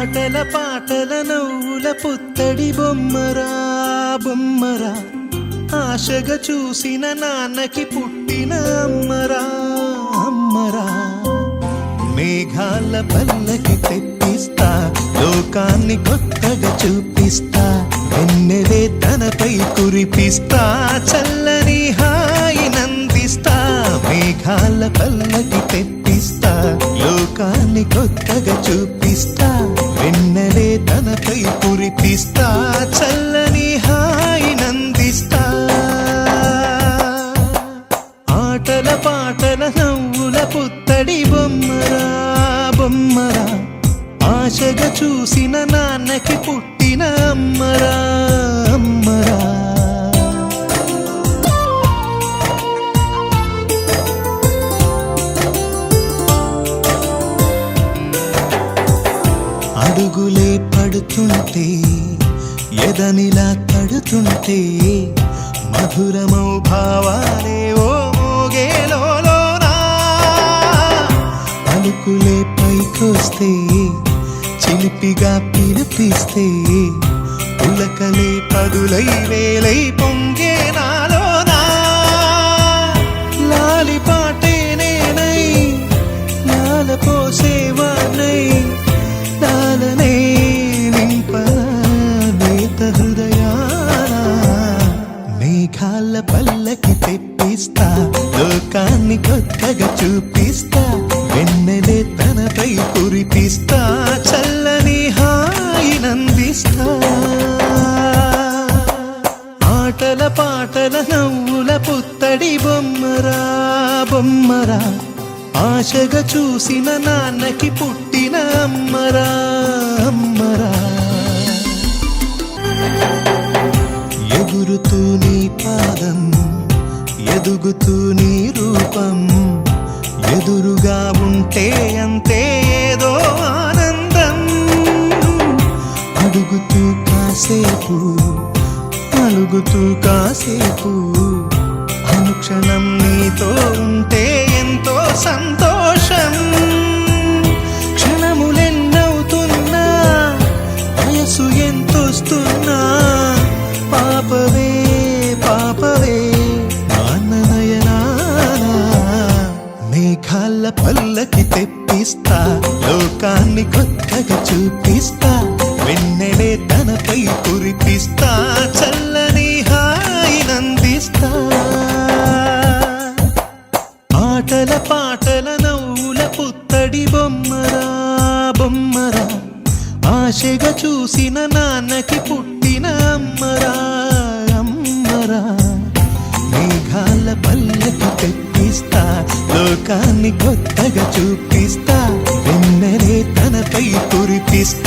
ఆటల పాటల నవ్వుల పుత్తడి బొమ్మరా బొమ్మరా, ఆశగా చూసిన నాన్నకి పుట్టిన అమ్మరా అమ్మరా. మేఘాల పల్లకి తెప్పిస్తా, లోకాన్ని కొత్తగా చూపిస్తా, వెన్నెలే తనపై కురిపిస్తా, చల్లని హాయి నందిస్తా. మేఘాల పల్లకి తెప్పిస్తా, లోకాన్ని కొత్తగా చూపిస్తా, వెన్నెలే తనపై కురిపిస్తా, చల్లని హాయి నందిస్తా. ఆటల పాటల నవ్వుల పుత్తడి బొమ్మరా బొమ్మరా, ఆశగా చూసిన నాన్నకి పుట్టిన అమ్మరా అమ్మరా. అడుగులే పడుతుంటే ఎదనిలా తడుతుంటే, మధురమౌ భావాలే ఓ మోగేలోనా. పలుకులే పైకొస్తే చిలిపిగా పిలిపిస్తే, పులకలే పదులై వేలై పొంగే నాలోనా. లాలి పాటే నేనై లాల పోసేవానై, లాలనే నింపనేత హృదయాన. మేఘాల పల్లకి తెప్పిస్తా, లోకాన్ని కొత్తగా చూపిస్తా, వెన్నెలే తనపై కురిపిస్తా, చల్లని హాయి నందిస్తా. ఆటల పాటల నవ్వుల పుత్తడి బొమ్మరా బొమ్మరా, ఆశగా చూసిన నాన్నకి పుట్టిన అమ్మరా అమ్మరా. ఎగురుతూ నీ పాదం, ఎదుగుతూ నీ రూపం, ఎదురుగా ఉంటే అంతే ఏదో ఆనందం. అడుగుతూ కాసేపు అలుగుతూ కాసేపు, అనుక్షణం నీతో ఉంటే ఎంతో సంతోషం. క్షణములెన్నవుతున్నా, వయసు ఎంతొస్తున్నా, పాపవే పాపవే నాన్ననయనానా. మేఘాల పల్లకి తెప్పిస్తా, లోకాన్ని కొత్తగా చూపిస్తా, వెన్నెలే తనపై కురిపిస్తా, చల్లని హాయి నందిస్తా. ఆటల పాటల నవ్వుల పుత్తడి బొమ్మరా బొమ్మరా, ఆశగా చూసిన నాన్నకి పుట్టిన అమ్మరా అమ్మరా. మేఘాల పల్లకి తెప్పిస్తా, లోకాన్ని కొత్తగా చూపిస్తా, వెన్నెలే తనపై కురిపిస్తా.